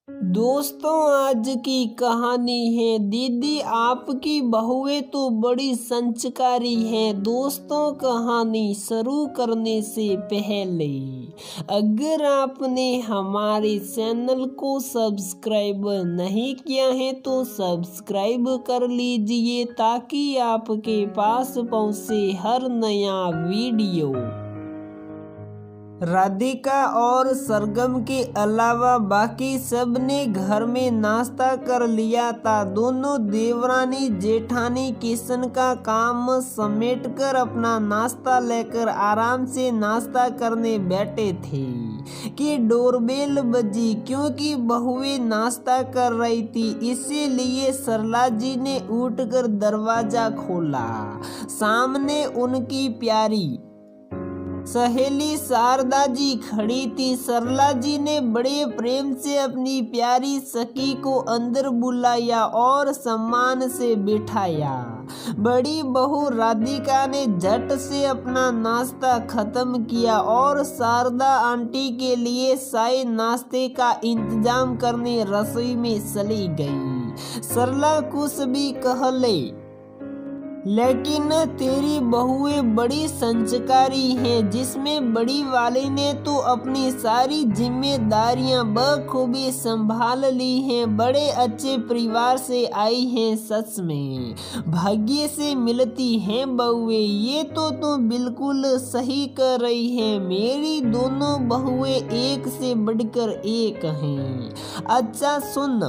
दोस्तों, आज की कहानी है दीदी आपकी बहुएं तो बड़ी संस्कारी हैं। दोस्तों, कहानी शुरू करने से पहले अगर आपने हमारे चैनल को सब्सक्राइब नहीं किया है तो सब्सक्राइब कर लीजिए ताकि आपके पास पहुंचे हर नया वीडियो। राधिका और सरगम के अलावा बाकी सब ने घर में नाश्ता कर लिया था। दोनों देवरानी जेठानी किचन का काम समेटकर अपना नाश्ता लेकर आराम से नाश्ता करने बैठे थे कि डोरबेल बजी। क्योंकि बहुएं नाश्ता कर रही थी इसीलिए सरला जी ने उठकर दरवाजा खोला। सामने उनकी प्यारी सहेली शारदा जी खड़ी थी। सरला जी ने बड़े प्रेम से अपनी प्यारी सखी को अंदर बुलाया और सम्मान से बिठाया। बड़ी बहू राधिका ने झट से अपना नाश्ता खत्म किया और शारदा आंटी के लिए चाय नाश्ते का इंतजाम करने रसोई में चली गई। सरला कुछ भी कह ले लेकिन तेरी बहुएं बड़ी संस्कारी हैं, जिसमें बड़ी वाली ने तो अपनी सारी जिम्मेदारियां बखूबी संभाल ली हैं। बड़े अच्छे परिवार से आई हैं, सच में भाग्य से मिलती हैं बहुएं। ये तो तुम बिल्कुल सही कर रही हैं। मेरी दोनों बहुएं एक से बढ़कर एक हैं। अच्छा सुन,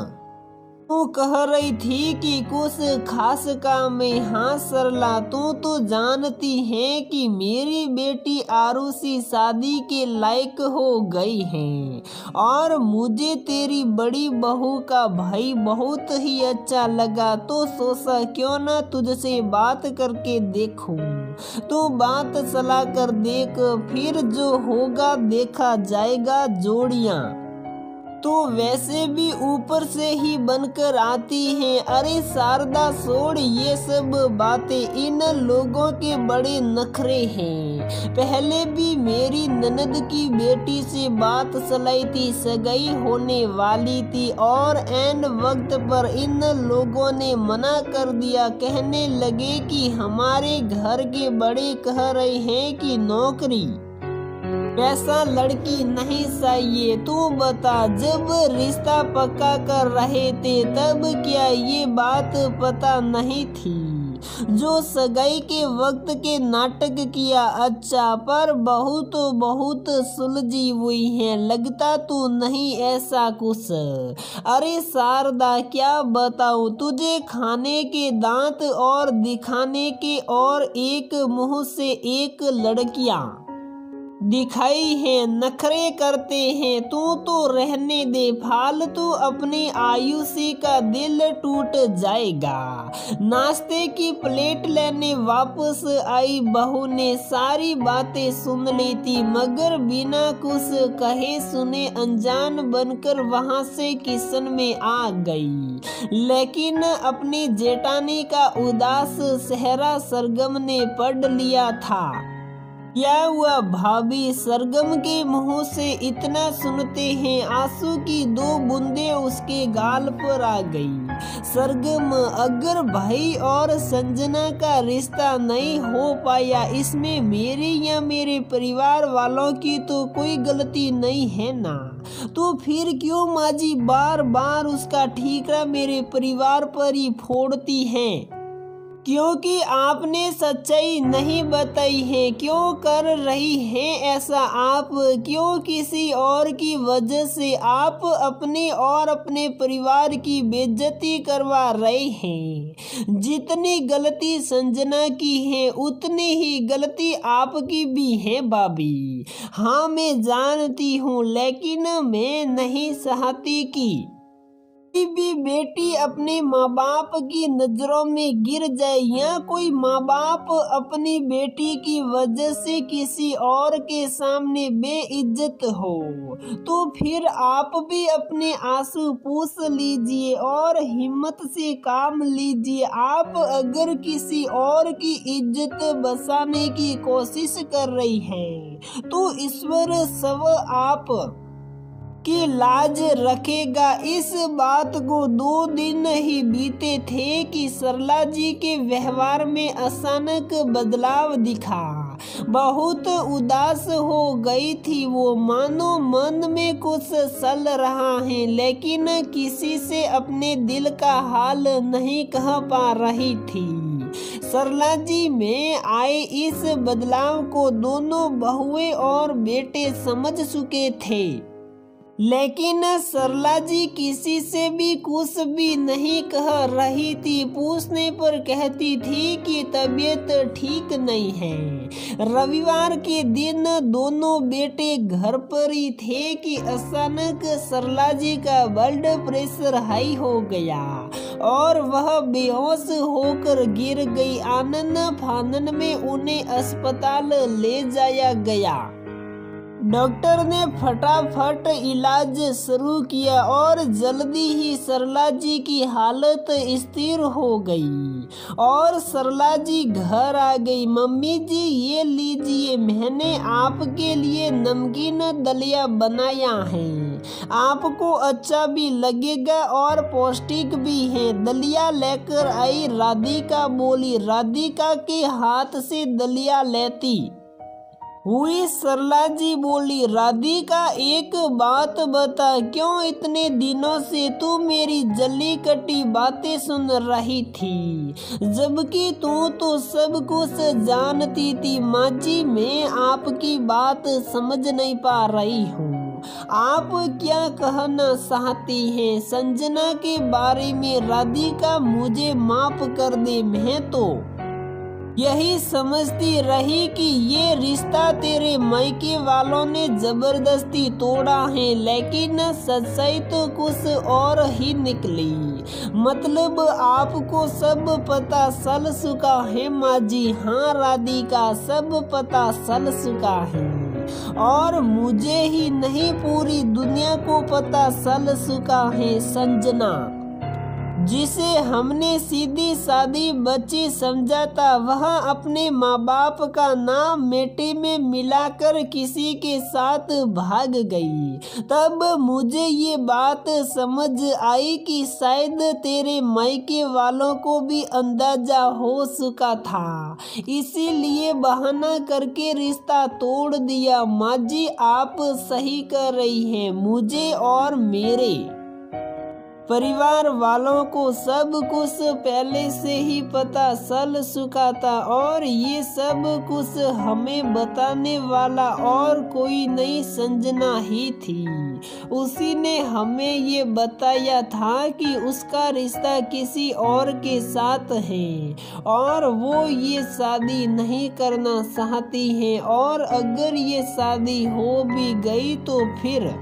तू कह रही थी कि कुछ खास काम है। हाँ सरला, तू तो जानती है कि मेरी बेटी आरुषि शादी के लायक हो गई है और मुझे तेरी बड़ी बहू का भाई बहुत ही अच्छा लगा, तो सोचा क्यों ना तुझसे बात करके देखूं। तो बात चला कर देख, फिर जो होगा देखा जाएगा। जोड़ियां तो वैसे भी ऊपर से ही बनकर आती हैं। अरे शारदा छोड़ ये सब बातें, इन लोगों के बड़े नखरे हैं। पहले भी मेरी ननद की बेटी से बात चलाई थी, सगाई होने वाली थी और ऐन वक्त पर इन लोगों ने मना कर दिया। कहने लगे कि हमारे घर के बड़े कह रहे हैं कि नौकरी ऐसा लड़की नहीं चाहिए। तू बता, जब रिश्ता पक्का कर रहे थे तब क्या ये बात पता नहीं थी जो सगाई के वक्त के नाटक किया? अच्छा, पर बहुत सुलझी हुई है, लगता तू नहीं ऐसा कुछ। अरे शारदा, क्या बताऊं तुझे, खाने के दांत और दिखाने के और एक मुंह से एक लड़कियां दिखाई है, नखरे करते हैं। तू तो रहने दे, फालतू अपनी आयुषी का दिल टूट जाएगा। नाश्ते की प्लेट लेने वापस आई बहू ने सारी बातें सुन ली थी, मगर बिना कुछ कहे सुने अनजान बनकर वहां से किचन में आ गई। लेकिन अपनी जेठानी का उदास चेहरा सरगम ने पढ़ लिया था। क्या हुआ भाभी? सरगम के मुंह से इतना सुनते हैं आंसू की दो बूंदें उसके गाल पर आ गई। सरगम, अगर भाई और संजना का रिश्ता नहीं हो पाया, इसमें मेरे या मेरे परिवार वालों की तो कोई गलती नहीं है ना? तो फिर क्यों माँ जी बार बार उसका ठीकरा मेरे परिवार पर ही फोड़ती हैं? क्योंकि आपने सच्चाई नहीं बताई है। क्यों कर रही हैं ऐसा आप? क्यों किसी और की वजह से आप अपने और अपने परिवार की बेइज्जती करवा रहे हैं? जितनी गलती संजना की है उतनी ही गलती आपकी भी है भाभी। हाँ मैं जानती हूँ, लेकिन मैं नहीं चाहती कि भी बेटी अपने माँ बाप की नजरों में गिर जाए या कोई माँ बाप अपनी बेटी की वजह से किसी और के सामने बेइज्जत हो। तो फिर आप भी अपने आंसू पूछ लीजिए और हिम्मत से काम लीजिए। आप अगर किसी और की इज्जत बचाने की कोशिश कर रही हैं तो ईश्वर सब आप कि लाज रखेगा। इस बात को 2 दिन ही बीते थे कि सरला जी के व्यवहार में अचानक बदलाव दिखा। बहुत उदास हो गई थी वो, मानो मन में कुछ चल रहा है, लेकिन किसी से अपने दिल का हाल नहीं कह पा रही थी। सरला जी में आए इस बदलाव को दोनों बहुएं और बेटे समझ चुके थे, लेकिन सरला जी किसी से भी कुछ भी नहीं कह रही थी। पूछने पर कहती थी कि तबीयत ठीक नहीं है। रविवार के दिन दोनों बेटे घर पर ही थे कि अचानक सरला जी का ब्लड प्रेशर हाई हो गया और वह बेहोश होकर गिर गई। आनन फानन में उन्हें अस्पताल ले जाया गया। डॉक्टर ने फटाफट इलाज शुरू किया और जल्दी ही सरला जी की हालत स्थिर हो गई और सरला जी घर आ गई। मम्मी जी ये लीजिए, मैंने आपके लिए नमकीन दलिया बनाया है, आपको अच्छा भी लगेगा और पौष्टिक भी है। दलिया लेकर आई। राधिका बोली। राधिका के हाथ से दलिया लेती हुई सरला जी बोली, राधिका एक बात बता, क्यों इतने दिनों से तू मेरी जली कटी बातें सुन रही थी, जबकि तू तो सब कुछ जानती थी। माँ जी मैं आपकी बात समझ नहीं पा रही हूँ, आप क्या कहना चाहती हैं संजना के बारे में? राधिका मुझे माफ कर दे, मैं तो यही समझती रही कि ये रिश्ता तेरे मायके वालों ने जबरदस्ती तोड़ा है, लेकिन सच्चाई तो कुछ और ही निकली। मतलब आपको सब पता चल चुका है माँ जी? हाँ राधिका, सब पता चल चुका है और मुझे ही नहीं पूरी दुनिया को पता चल चुका है। संजना जिसे हमने सीधी सादी बच्ची समझा था, वह अपने माँ बाप का नाम मिट्टी में मिलाकर किसी के साथ भाग गई। तब मुझे ये बात समझ आई कि शायद तेरे मायके वालों को भी अंदाजा हो चुका था, इसीलिए बहाना करके रिश्ता तोड़ दिया। माँ जी आप सही कर रही हैं, मुझे और मेरे परिवार वालों को सब कुछ पहले से ही पता चल चुका था और ये सब कुछ हमें बताने वाला और कोई नहीं संजना ही थी। उसी ने हमें ये बताया था कि उसका रिश्ता किसी और के साथ है और वो ये शादी नहीं करना चाहती है, और अगर ये शादी हो भी गई तो फिर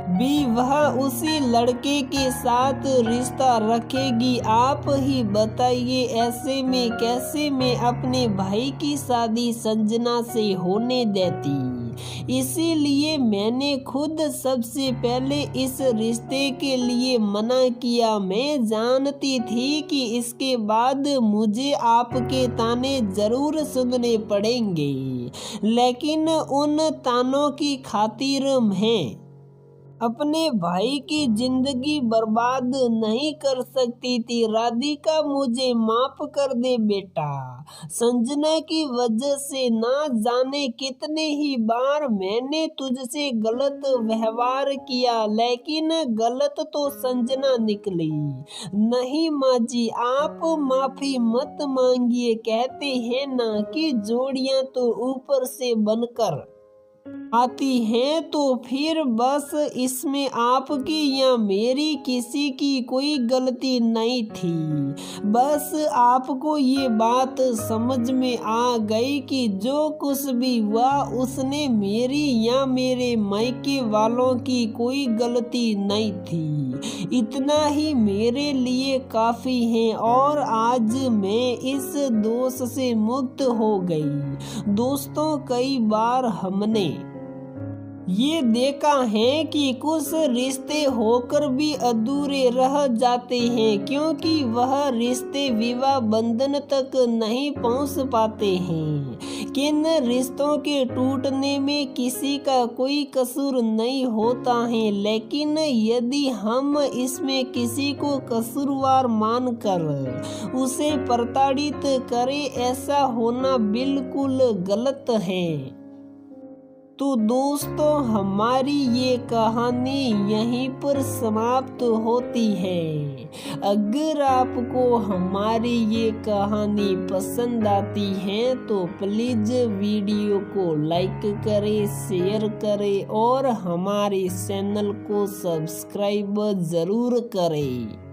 भी वह उसी लड़के के साथ रिश्ता रखेगी। आप ही बताइए, ऐसे में कैसे मैं अपने भाई की शादी संजना से होने देती? इसीलिए मैंने खुद सबसे पहले इस रिश्ते के लिए मना किया। मैं जानती थी कि इसके बाद मुझे आपके ताने जरूर सुनने पड़ेंगे, लेकिन उन तानों की खातिर मैं अपने भाई की जिंदगी बर्बाद नहीं कर सकती थी। राधिका मुझे माफ कर दे बेटा, संजना की वजह से ना जाने कितने ही बार मैंने तुझसे गलत व्यवहार किया, लेकिन गलत तो संजना निकली। नहीं माँ जी आप माफी मत मांगिए, कहते हैं ना कि जोड़ियां तो ऊपर से बनकर आती हैं, तो फिर बस इसमें आपकी या मेरी किसी की कोई गलती नहीं थी। बस आपको ये बात समझ में आ गई कि जो कुछ भी हुआ उसने मेरी या मेरे मायके वालों की कोई गलती नहीं थी। इतना ही मेरे लिए काफी है और आज मैं इस दोष से मुक्त हो गई। दोस्तों कई बार हमने ये देखा है कि कुछ रिश्ते होकर भी अधूरे रह जाते हैं, क्योंकि वह रिश्ते विवाह बंधन तक नहीं पहुंच पाते हैं। किन रिश्तों के टूटने में किसी का कोई कसूर नहीं होता है, लेकिन यदि हम इसमें किसी को कसूरवार मानकर उसे प्रताड़ित करें, ऐसा होना बिल्कुल गलत है। तो दोस्तों, हमारी ये कहानी यहीं पर समाप्त होती है। अगर आपको हमारी ये कहानी पसंद आती है तो प्लीज़ वीडियो को लाइक करें, शेयर करें और हमारे चैनल को सब्सक्राइब ज़रूर करें।